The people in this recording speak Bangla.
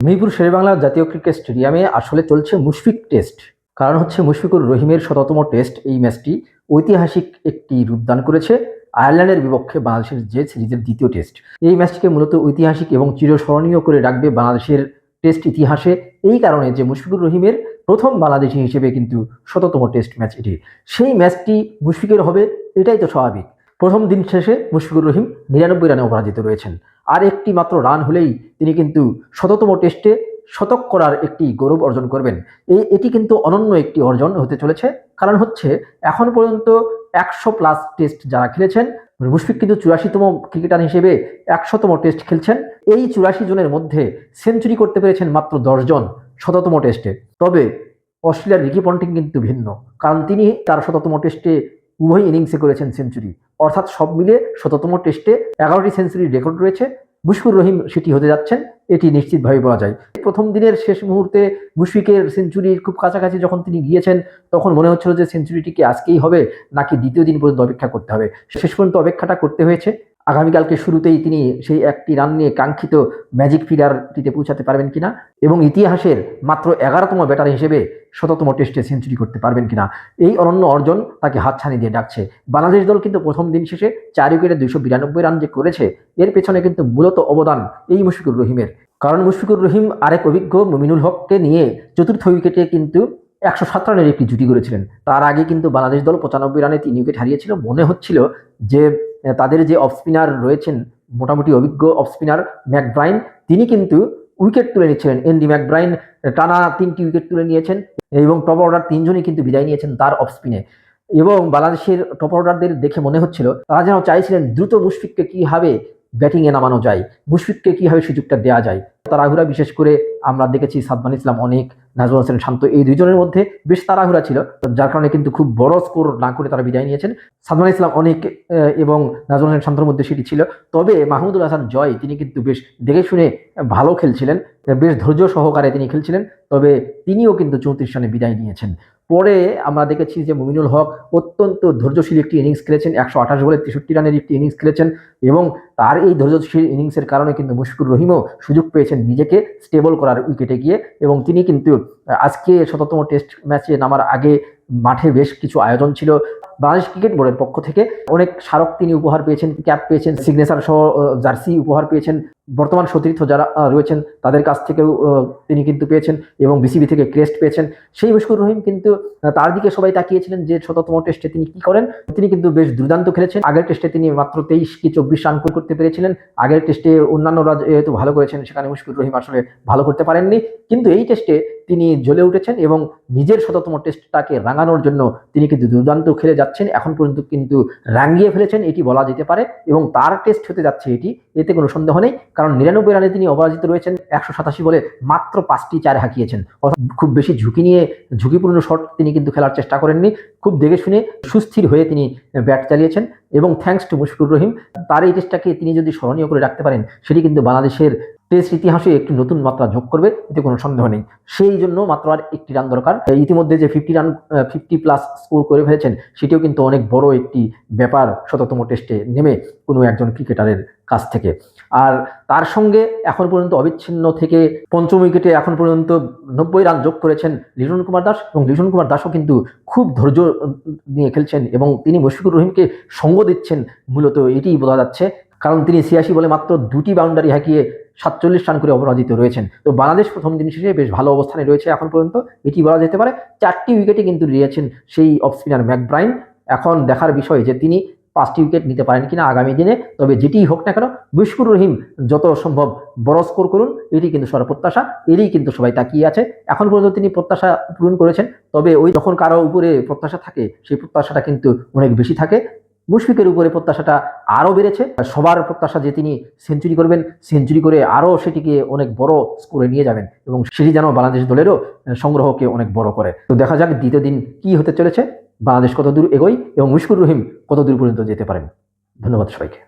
মিরপুর শেরেবাংলা জাতীয় ক্রিকেট স্টেডিয়ামে আসলে চলছে মুশফিক টেস্ট। কারণ হচ্ছে মুশফিকুর রহিমের ১৭তম টেস্ট এই ম্যাচটি ঐতিহাসিক একটি রূপদান করেছে আয়ারল্যান্ডের বিপক্ষে বাংলাদেশের যে সিরিজের দ্বিতীয় টেস্ট। এই ম্যাচটিকে মূলত ঐতিহাসিক এবং চিরস্মরণীয় করে রাখবে বাংলাদেশের টেস্ট ইতিহাসে, এই কারণে যে মুশফিকুর রহিমের প্রথম বাংলাদেশি হিসেবে কিন্তু ১৭তম টেস্ট ম্যাচ এটি। সেই ম্যাচটি মুশফিকের হবে, এটাই তো স্বাভাবিক। প্রথম দিন শেষে মুশফিকুর রহিম ৯৯ রানে অপরাজিত রয়েছেন। আর একটি মাত্র রান হলেই তিনি কিন্তু ১৭তম টেস্টে শতক করার একটি গৌরব অর্জন করবেন। এটি কিন্তু অনন্য একটি অর্জন হতে চলেছে। কারণ হচ্ছে এখন পর্যন্ত ১০০+ টেস্ট যারা খেলেছেন, মুশফিক কিন্তু ৮৪তম ক্রিকেটার হিসেবে ১০০তম টেস্ট খেলছেন। এই ৮৪ জনের মধ্যে সেঞ্চুরি করতে পেরেছেন মাত্র ১০ জন ১৭তম টেস্টে। তবে অস্ট্রেলিয়ার রিকি পন্টিং কিন্তু ভিন্ন, কারণ তিনি তার ১৭তম টেস্টে উভয় ইনিংসে করেছেন সেঞ্চুরি। অর্থাৎ সব মিলে ১৭তম টেস্টে ১১টি সেঞ্চুরির রেকর্ড রয়েছে। মুশফিকুর রহিম সেটি হতে যাচ্ছেন, এটি নিশ্চিতভাবে বলা যায়। প্রথম দিনের শেষ মুহূর্তে মুশফিকের সেঞ্চুরির খুব কাছাকাছি যখন তিনি গিয়েছেন, তখন মনে হচ্ছিল যে সেঞ্চুরিটি কি আজকেই হবে নাকি দ্বিতীয় দিন পর্যন্ত অপেক্ষা করতে হবে। শেষ পর্যন্ত অপেক্ষাটা করতে হয়েছে। আগামীকালকে শুরুতেই তিনি সেই একটি রান নিয়ে কাঙ্ক্ষিত ম্যাজিক ফিগারটিতে পৌঁছাতে পারবেন কিনা এবং ইতিহাসের মাত্র ১১তম ব্যাটার হিসেবে ১৭তম টেস্টে সেঞ্চুরি করতে পারবেন কিনা, এই অনন্য অর্জন তাকে হাতছানি দিয়ে ডাকছে। বাংলাদেশ দল কিন্তু প্রথম দিন শেষে ৪ উইকেটে ২৯২ রান যে করেছে, এর পেছনে কিন্তু মূলত অবদান এই মুশফিকুর রহিমের। কারণ মুশফিকুর রহিম আরেক অভিজ্ঞ মুমিনুল হককে নিয়ে চতুর্থ উইকেটে কিন্তু ১০৭ রানের একটি জুটি করেছিলেন। তার আগে কিন্তু বাংলাদেশ দল ৯৫ রানে ৩ উইকেট হারিয়েছিল। মনে হচ্ছিল যে তাদের যে অফ স্পিনার রয়েছেন, মোটামুটি অভিজ্ঞ অফ স্পিনার ম্যাকব্রাইন, তিনি কিন্তু উইকেট তুলে নিচ্ছিলেন। এনডি ম্যাকব্রাইন টানা ৩টি উইকেট তুলে নিয়েছেন এবং টপ অর্ডার ৩ জনই কিন্তু বিদায় নিয়েছেন তার অফ স্পিনে। এবং বাংলাদেশের টপ অর্ডারদের দেখে মনে হচ্ছিল তারা যেন চাইছিলেন দ্রুত মুশফিককে কীভাবে ব্যাটিংয়ে নামানো যায়, মুশফিককে কীভাবে সুযোগটা দেওয়া যায়। তাড়াহুড়া বিশেষ করে আমরা দেখেছি সাদমান ইসলাম অনেক, নাজমুল হোসেন শান্ত, এই দুইজনের মধ্যে বেশ তাড়াহুড়া ছিল, যার কারণে কিন্তু খুব বড় স্কোর না করে তারা বিদায় নিয়েছেন। সাদমান ইসলাম অনেক এবং নাজমুল হোসেন শান্তর মধ্যে সেটি ছিল। তবে মাহমুদুল হাসান জয় তিনি কিন্তু বেশ দেখে শুনে ভালো খেলছিলেন, বেশ ধৈর্য সহকারে তিনি খেলছিলেন। তবে তিনিও কিন্তু ৩৪ রানে বিদায় নিয়েছেন। পরে আমরা দেখেছি যে মুমিনুল হক অত্যন্ত ধৈর্যশীল একটি ইনিংস খেলেছেন, ১২৮ বলে ৬৩ রানের একটি ইনিংস খেলেছেন এবং তার এই ধৈর্যশীল ইনিংসের কারণে কিন্তু মুশফিকুর রহিমও সুযোগ পেয়েছেন নিজেকে স্টেবল করার উইকেটে গিয়ে। এবং তিনি কিন্তু আজকে ১৭তম টেস্ট ম্যাচে নামার আগে মাঠে বেশ কিছু আয়োজন ছিল। বাংলাদেশ ক্রিকেট বোর্ডের পক্ষ থেকে অনেক স্মারক তিনি উপহার পেয়েছেন, ক্যাপ পেয়েছেন, সিগনেচার সহ জার্সি উপহার পেয়েছেন। বর্তমান সতীর্থ যারা রয়েছেন তাদের কাছ থেকেও তিনি কিন্তু পেয়েছেন এবং বিসিবি থেকে ক্রেস্ট পেয়েছেন। সেই মুশফিকুর রহিম কিন্তু তার দিকে সবাই তাকিয়েছিলেন যে ১৭তম টেস্টে তিনি কি করেন। তিনি কিন্তু বেশ দুর্দান্ত খেলেছেন। আগের টেস্টে তিনি মাত্র ২৩ কি ২৪ রান করতে পেরেছিলেন। আগের টেস্টে অন্যান্যরা যেহেতু ভালো করেছেন, সেখানে মুশফিকুর রহিম আসলে ভালো করতে পারেননি। কিন্তু এই টেস্টে তিনি জ্বলে উঠেছেন এবং নিজের ১৭তম টেস্টটাকে রাঙানোর জন্য তিনি কিন্তু দুর্দান্ত খেলে যাচ্ছেন। এখন পর্যন্ত কিন্তু রাঙিয়ে ফেলেছেন এটি বলা যেতে পারে এবং তার টেস্ট হতে যাচ্ছে এটি, এতে কোনো সন্দেহ নেই। কারণ ৯৯ রানে তিনি অপরাজিত রয়েছেন, ১৮৭ বলে মাত্র ৫টি ৪ হাঁকিয়েছেন। অর্থাৎ খুব বেশি ঝুঁকিপূর্ণ শট তিনি কিন্তু খেলার চেষ্টা করেননি। খুব দেখে শুনে সুস্থির হয়ে তিনি ব্যাট চালিয়েছেন এবং থ্যাঙ্কস টু মুশফিকুর রহিম, তার এই টেস্টটাকে তিনি যদি স্মরণীয় করে রাখতে পারেন, সেটি কিন্তু বাংলাদেশের টেস্ট ইতিহাসে একটি নতুন মাত্রা যোগ করবে, এতে কোনো সন্দেহ নেই। সেই জন্য মাত্র আর একটি রান দরকার। ইতিমধ্যে যে 50+ স্কোর করে ফেলেছেন, সেটিও কিন্তু অনেক বড় একটি ব্যাপার ১৭তম টেস্টে নেমে কোনো একজন ক্রিকেটারের কাছ থেকে। আর তার সঙ্গে এখন পর্যন্ত অবিচ্ছিন্ন থেকে পঞ্চম উইকেটে এখন পর্যন্ত ৯০ রান যোগ করেছেন লিটন কুমার দাস এবং লিটন কুমার দাসও কিন্তু খুব ধৈর্য নিয়ে খেলছেন এবং তিনি মুশফিকুর রহিমকে সঙ্গ দিচ্ছেন, মূলত এটিই বোঝা যাচ্ছে। কারণ তিনি ৮৬ বলে মাত্র ২টি বাউন্ডারি হাঁকিয়ে ৪৭ রান করে অপরাজিত রয়েছেন। তো বাংলাদেশ প্রথম দিন শেষে বেশ ভালো অবস্থানে রয়েছে এখন পর্যন্ত, এটি বলা যেতে পারে। ৪টি উইকেটে কিন্তু নিয়েছেন সেই অফ স্পিনার ম্যাকব্রাইন। এখন দেখার বিষয় যে তিনি ৫টি উইকেট নিতে পারেন কিনা আগামী দিনে। তবে যেটিই হোক না কেন, মুশফিকুর রহিম যত সম্ভব বড় স্কোর করুন, এটি কিন্তু সবার প্রত্যাশা, এরই কিন্তু সবাই তাকিয়ে আছে। এখন পর্যন্ত তিনি প্রত্যাশা পূরণ করেছেন। তবে ওই যখন কারো উপরে প্রত্যাশা থাকে, সেই প্রত্যাশাটা কিন্তু অনেক বেশি থাকে। মুশফিকের উপরে প্রত্যাশাটা আরও বেড়েছে। সবার প্রত্যাশা যে তিনি সেঞ্চুরি করবেন, সেঞ্চুরি করে আরও সেটিকে অনেক বড় স্কোরে নিয়ে যাবেন এবং সেটি যেন বাংলাদেশ দলেরও সংগ্রহকে অনেক বড় করে। তো দেখা যাক দ্বিতীয় দিন কি হতে চলেছে, বাংলাদেশ কত দূর এগোয় এবং মুশফিকুর রহিম কত দূর পর্যন্ত যেতে পারেন। ধন্যবাদ সবাইকে।